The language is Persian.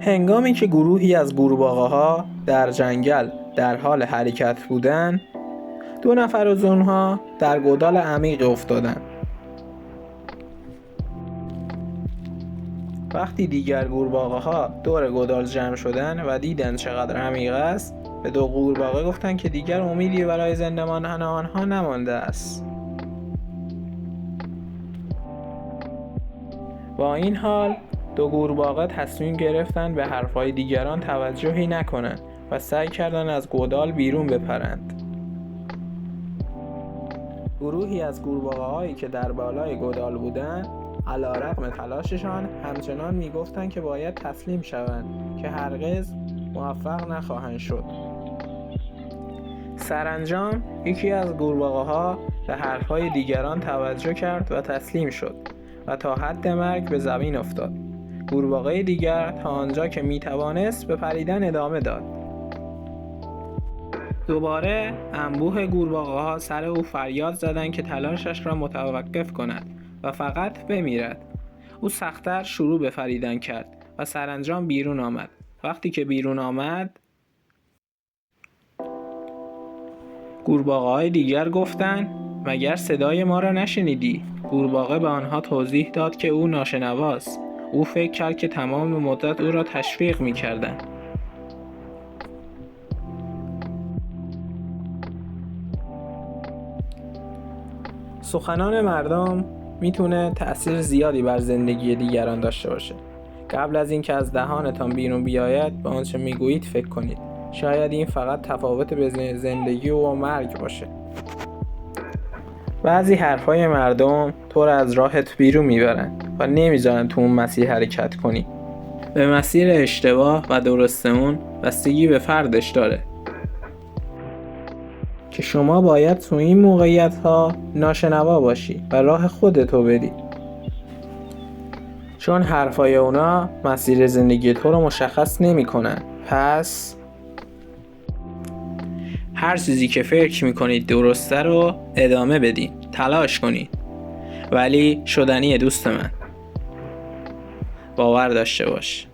هنگامی که گروهی از قورباغه‌ها در جنگل در حال حرکت بودند، 2 نفر از آنها در گودال عمیقی افتادند. وقتی دیگر قورباغه‌ها دور گودال جمع شدند و دیدند چقدر عمیق است، به 2 قورباغه گفتند که دیگر امیدی برای زنده ماندن آنها نمانده است. با این حال 2 قورباغه تصمیم گرفتند به حرفهای دیگران توجهی نکنند و سعی کردند از گودال بیرون بپرند. گروهی از قورباغه‌هایی که در بالای گودال بودند، علی‌رغم تلاششان همچنان می‌گفتند که باید تسلیم شوند که هرگز موفق نخواهند شد. سرانجام یکی از قورباغه‌ها به حرفهای دیگران توجه کرد و تسلیم شد و تا حد مرگ به زمین افتاد. قورباغه دیگر تا آنجا که می‌توانست به پریدن ادامه داد. دوباره انبوه قورباغه‌ها سر او فریاد زدند که تلاشش را متوقف کند و فقط بمیرد. او سخت‌تر شروع به پریدن کرد و سرانجام بیرون آمد. وقتی که بیرون آمد، قورباغه‌های دیگر گفتند: مگر صدای ما را نشنیدی؟ قورباغه به آنها توضیح داد که او ناشنواست. او فکر کرد که تمام مدت او را تشویق می‌کردند. سخنان مردم میتونه تأثیر زیادی بر زندگی دیگران داشته باشه. قبل از اینکه از دهانتان بیرون بیاید به آنچه میگویید فکر کنید. شاید این فقط تفاوت بین زندگی و مرگ باشه. بعضی حرفای مردم تو را از راهت بیرون میبرن و نمیذارن تو اون مسیر حرکت کنی. به مسیر اشتباه و درست اون بستگی به فردش داره که شما باید تو این موقعیت ها ناشنوا باشی و راه خودتو بری، چون حرفای اونا مسیر زندگی تو رو مشخص نمی کنن. پس هر چیزی که فکر میکنید درسته رو ادامه بدین، تلاش کنید، ولی شدنیه دوست من، باور داشته باش.